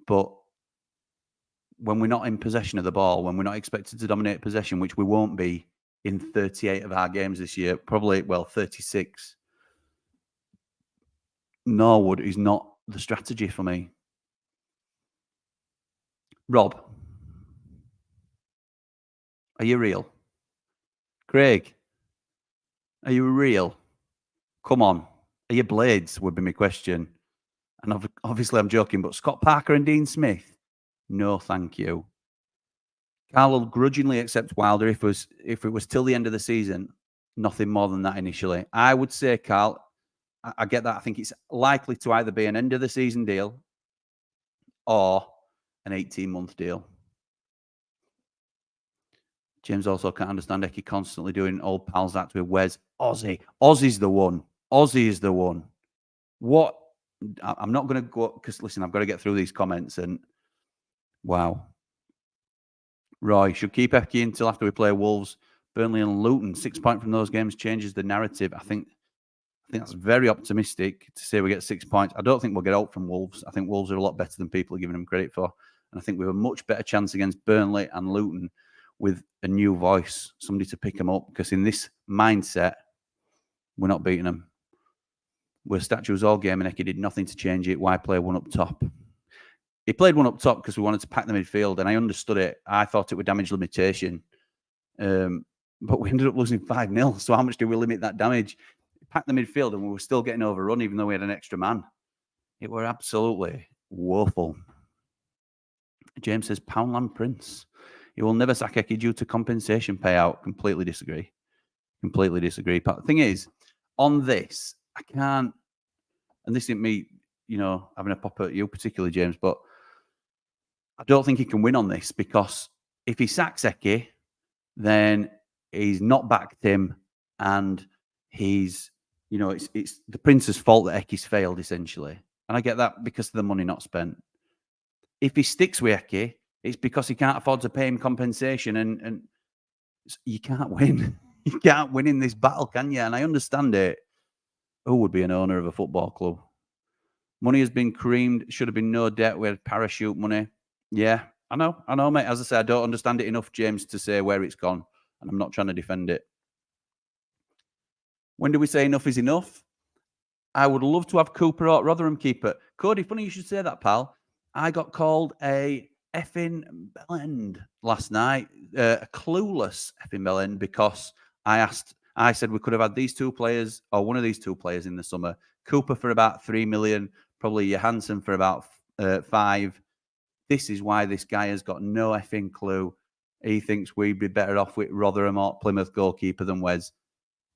But when we're not in possession of the ball, when we're not expected to dominate possession, which we won't be in 38 of our games this year, probably, 36, Norwood is not the strategy for me. Rob, are you real? Craig, are you real? Come on. Are you Blades, would be my question. And obviously I'm joking, but Scott Parker and Dean Smith, no thank you. Carl will grudgingly accept Wilder if it was till the end of the season, nothing more than that initially. I would say, Carl, I get that. I think it's likely to either be an end of the season deal or an 18-month deal. James also can't understand Eki constantly doing old pals act with Wes. Ozzy's the one. Ozzy is the one. What? I'm not going to go, because listen, I've got to get through these comments, and wow. Roy, should keep Eki until after we play Wolves, Burnley and Luton. 6 points from those games changes the narrative. I think that's very optimistic to say we get 6 points. I don't think we'll get out from Wolves. I think Wolves are a lot better than people are giving them credit for. And I think we have a much better chance against Burnley and Luton with a new voice, somebody to pick them up, because in this mindset, we're not beating them. We're statues all game, and Eki did nothing to change it. Why play one up top? He played one up top because we wanted to pack the midfield, and I understood it. I thought it would damage limitation. But we ended up losing 5-0. So how much do we limit that damage? Packed the midfield, and we were still getting overrun, even though we had an extra man. It were absolutely woeful. James says, Poundland Prince. He will never sack Eki due to compensation payout. Completely disagree. Completely disagree. But the thing is, on this, I can't, and this isn't me, having a pop at you particularly, James, but I don't think he can win on this, because if he sacks Eki, then he's not backed him, and he's, it's the Prince's fault that Eki's failed, essentially. And I get that because of the money not spent. If he sticks with Eki, it's because he can't afford to pay him compensation, and you can't win. You can't win in this battle, can you? And I understand it. Who would be an owner of a football club? Money has been creamed. Should have been no debt. We had parachute money. Yeah, I know, mate. As I say, I don't understand it enough, James, to say where it's gone, and I'm not trying to defend it. When do we say enough is enough? I would love to have Cooper or Rotherham keeper. Cody, funny you should say that, pal. I got called a effing bellend last night, a clueless effing bellend, because I said we could have had these two players, or one of these two players in the summer. Cooper for about 3 million, probably Johansson for about 5. This is why this guy has got no effing clue. He thinks we'd be better off with Rotherham or Plymouth goalkeeper than Wes.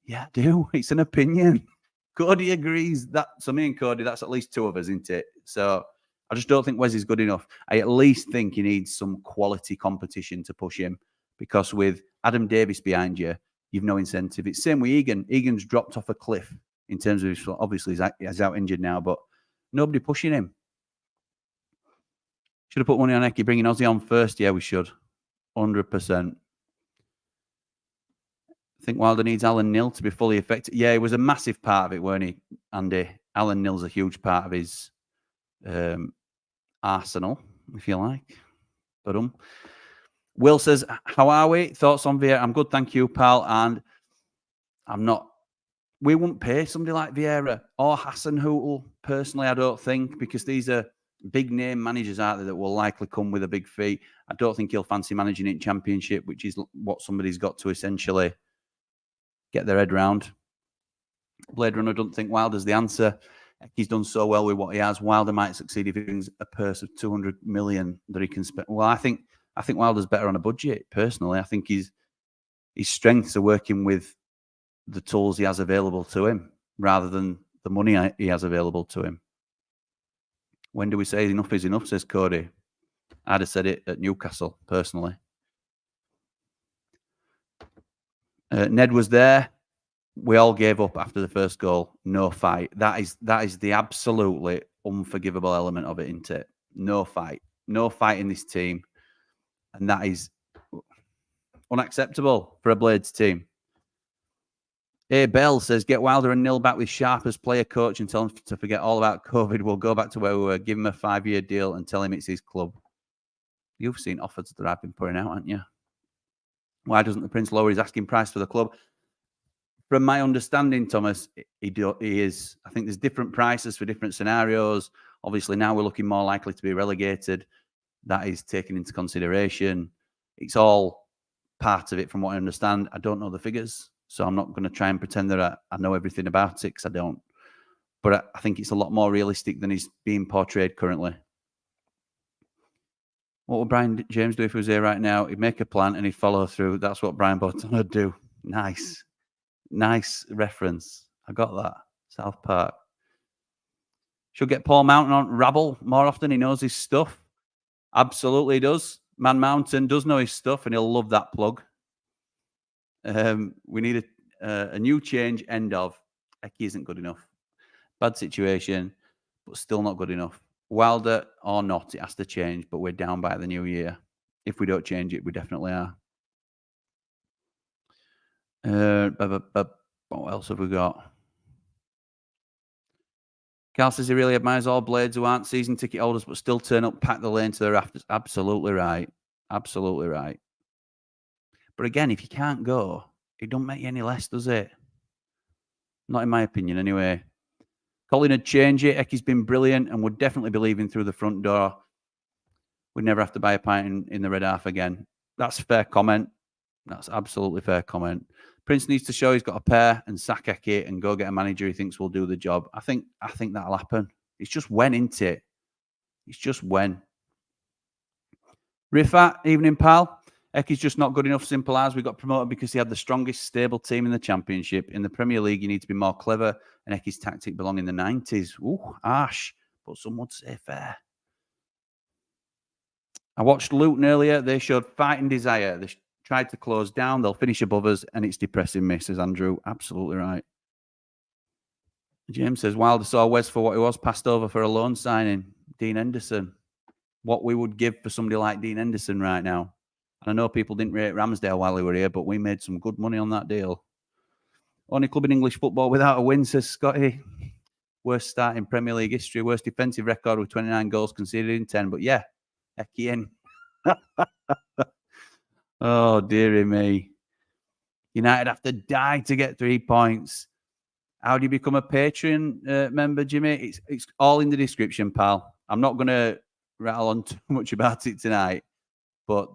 Yeah, I do. It's an opinion. Cody agrees. So me and Cody, that's at least 2 of us, isn't it? So I just don't think Wes is good enough. I at least think he needs some quality competition to push him, because with Adam Davis behind you, you've no incentive. It's same with Egan. Egan's dropped off a cliff in terms of his, obviously he's out injured now, but nobody pushing him. Should have put money on Eki, bringing Ozzy on first. Yeah, we should. 100%. I think Wilder needs Alan Nill to be fully effective. Yeah, it was a massive part of it, weren't he, Andy? Alan Nill's a huge part of his arsenal, if you like. But Will says, how are we? Thoughts on Vieira? I'm good, thank you, pal. And we wouldn't pay somebody like Vieira or Hassan Hootle, personally, I don't think, because these are big name managers out there that will likely come with a big fee. I don't think he'll fancy managing in Championship, which is what somebody's got to essentially get their head round. Blade Runner don't think Wilder's the answer. He's done so well with what he has. Wilder might succeed if he brings a purse of 200 million that he can spend. Well, I think Wilder's better on a budget, personally. I think his strengths are working with the tools he has available to him rather than the money he has available to him. When do we say enough is enough, says Cody. I'd have said it at Newcastle, personally. Ned was there. We all gave up after the first goal. No fight. That is the absolutely unforgivable element of it, isn't it? No fight. No fight in this team. And that is unacceptable for a Blades team. A. Bell says, get Wilder and Nil back with Sharp as player coach and tell him to forget all about COVID. We'll go back to where we were. Give him a 5-year deal and tell him it's his club. You've seen offers that I've been putting out, haven't you? Why doesn't the Prince lower his asking price for the club? From my understanding, Thomas, he is. I think there's different prices for different scenarios. Obviously, now we're looking more likely to be relegated. That is taken into consideration. It's all part of it from what I understand. I don't know the figures, so I'm not going to try and pretend that I know everything about it, because I don't. But I think it's a lot more realistic than is being portrayed currently. What would Brian James do if he was here right now? He'd make a plan and he'd follow through. That's what Brian Bolton would do. Nice. Nice reference. I got that. South Park. Should get Paul Mountain on Ramble more often. He knows his stuff. Absolutely he does. Man Mountain does know his stuff, and he'll love that plug. We need a new change. End of. Eki isn't good enough. Bad situation, but still not good enough. Wilder or not, it has to change, but we're down by the new year. If we don't change it, we definitely are. What else have we got? Carl says he really admires all Blades who aren't season ticket holders but still turn up, pack the lane to the rafters. Absolutely right. Absolutely right. But again, if you can't go, it don't make you any less, does it? Not in my opinion, anyway. Colin would change it. Eki's been brilliant and would definitely be leaving through the front door. We'd never have to buy a pint in the red half again. That's a fair comment. That's absolutely fair comment. Prince needs to show he's got a pair and sack Eki and go get a manager he thinks will do the job. I think that'll happen. It's just when, isn't it? It's just when. Rifat, evening pal. Eki's just not good enough, simple as. We got promoted because he had the strongest stable team in the Championship. In the Premier League, you need to be more clever, and Eki's tactic belonged in the 90s. Ooh, harsh, but some would say fair. I watched Luton earlier. They showed fight and desire. They tried to close down. They'll finish above us, and it's depressing me, says Andrew. Absolutely right. James says, Wilder saw Wes for what he was, passed over for a loan signing. Dean Henderson. What we would give for somebody like Dean Henderson right now. And I know people didn't rate Ramsdale while he were here, but we made some good money on that deal. Only club in English football without a win, says Scotty. Worst start in Premier League history. Worst defensive record with 29 goals conceded in 10. But yeah, Eki in. Oh, dearie me. United have to die to get 3 points. How do you become a Patreon member, Jimmy? It's all in the description, pal. I'm not going to rattle on too much about it tonight, but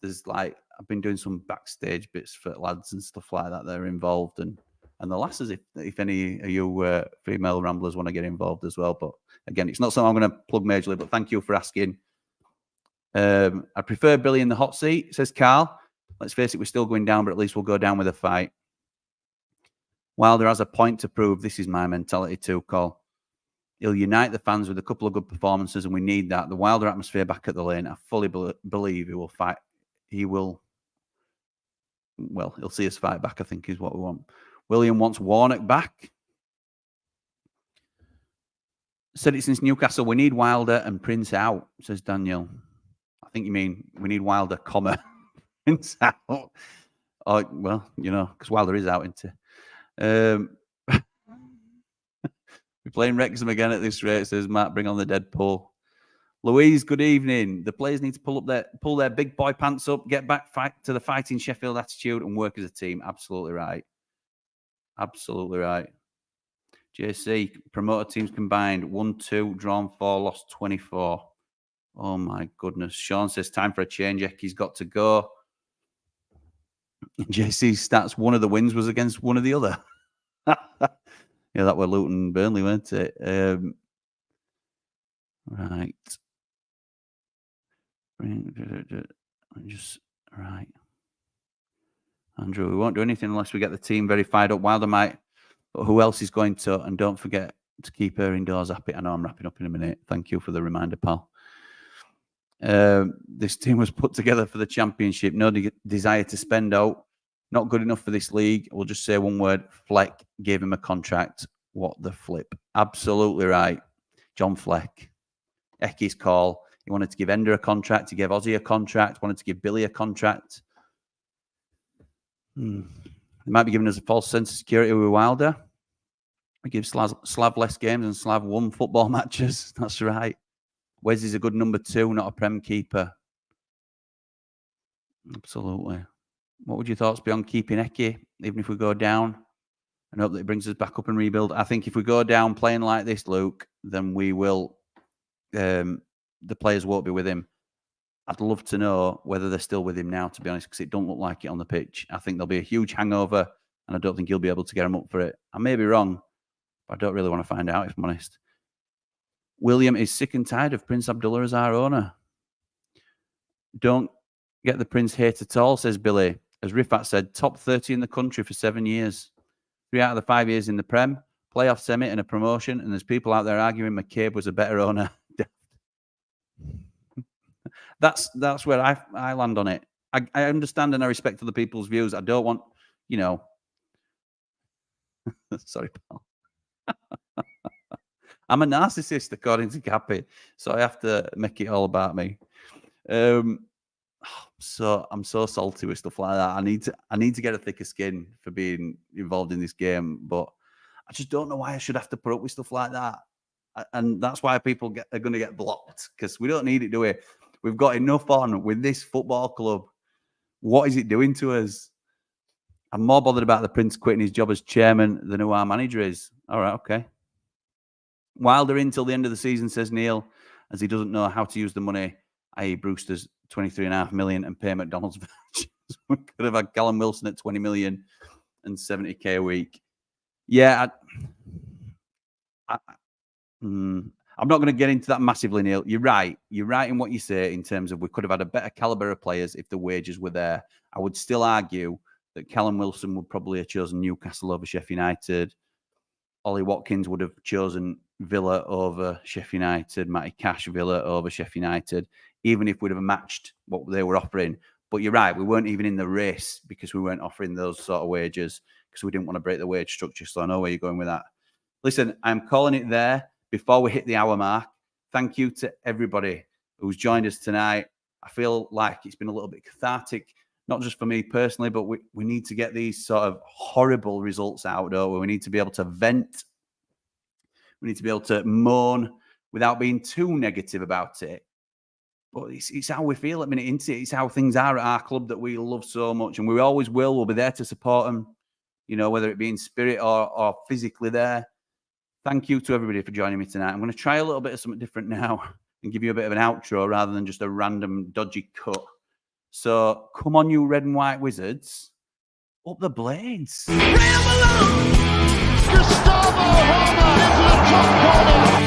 there's like, I've been doing some backstage bits for lads and stuff like that. They're involved, and the lasses, if any of you female ramblers want to get involved as well. But again, it's not something I'm going to plug majorly, but thank you for asking. I prefer Billy in the hot seat, says Carl. Let's face it, we're still going down, but at least we'll go down with a fight. Wilder has a point to prove. This is my mentality too, Cole. He'll unite the fans with a couple of good performances, and we need that. The Wilder atmosphere back at the lane. I fully believe he will fight. He will. Well, he'll see us fight back, I think, is what we want. William wants Warnock back. Said it since Newcastle. We need Wilder and Prince out, says Daniel. I think you mean we need Wilder, Prince out. Oh, well, you know, because Wilder is out, isn't he? We're playing Wrexham again at this rate, says Matt. Bring on the Deadpool. Louise, good evening. The players need to pull their big boy pants up, get back to the fighting Sheffield attitude, and work as a team. Absolutely right. Absolutely right. JC, promoter teams combined 1-2, drawn 4, lost 24. Oh my goodness. Sean says time for a change. Eki's got to go. JC stats, one of the wins was against one of the other. Yeah, that were Luton Burnley, weren't it? Right. Just right. Andrew, we won't do anything unless we get the team very fired up. Wilder might, but who else is going to? And don't forget to keep her indoors happy. I know I'm wrapping up in a minute. Thank you for the reminder, pal. This team was put together for the championship. No desire to spend out. Not good enough for this league. We'll just say one word. Fleck gave him a contract. What the flip? Absolutely right. John Fleck. Ecky's call. He wanted to give Ender a contract. He gave Ozzy a contract. Wanted to give Billy a contract. They might be giving us a false sense of security with Wilder. We give Slav less games and Slav won football matches. That's right. Wes is a good number 2, not a Prem keeper. Absolutely. What would your thoughts be on keeping Ecky, even if we go down? And hope that it brings us back up and rebuild. I think if we go down playing like this, Luke, then we will. The players won't be with him. I'd love to know whether they're still with him now, to be honest, because it don't look like it on the pitch. I think there'll be a huge hangover, and I don't think he'll be able to get him up for it. I may be wrong, but I don't really want to find out, if I'm honest. William is sick and tired of Prince Abdullah as our owner. Don't get the Prince hate at all, says Billy. As Rifat said, top 30 in the country for 7 years. 3 out of the 5 years in the Prem, playoff semi and a promotion, and there's people out there arguing McCabe was a better owner. That's where I land on it. I understand and I respect other people's views. I don't want, sorry, pal. I'm a narcissist, according to Cappy, so I have to make it all about me. So I'm so salty with stuff like that. I need to get a thicker skin for being involved in this game, but I just don't know why I should have to put up with stuff like that. And that's why people are going to get blocked, because we don't need it, do we? We've got enough on with this football club. What is it doing to us? I'm more bothered about the Prince quitting his job as chairman than who our manager is. All right, okay. Wilder in till the end of the season, says Neil, as he doesn't know how to use the money, i.e. Brewster's 23.5 million and pay McDonald's. We could have had Callum Wilson at 20 million and 70k a week. Yeah, I'm not going to get into that massively, Neil. You're right. You're right in what you say in terms of we could have had a better caliber of players if the wages were there. I would still argue that Callum Wilson would probably have chosen Newcastle over Sheffield United. Ollie Watkins would have chosen Villa over Sheffield United. Matty Cash, Villa over Sheffield United, even if we'd have matched what they were offering. But you're right. We weren't even in the race because we weren't offering those sort of wages because we didn't want to break the wage structure. So I know where you're going with that. Listen, I'm calling it there. Before we hit the hour mark, thank you to everybody who's joined us tonight. I feel like it's been a little bit cathartic, not just for me personally, but we need to get these sort of horrible results out, don't we? We need to be able to vent. We need to be able to moan without being too negative about it. But it's how we feel at the minute, isn't it? It's how things are at our club that we love so much, and we always will. We'll be there to support them, whether it be in spirit or physically there. Thank you to everybody for joining me tonight. I'm going to try a little bit of something different now and give you a bit of an outro rather than just a random dodgy cut. So come on, you red and white wizards. Up the blades. Ramble on! Gustavo Homer into the top corner.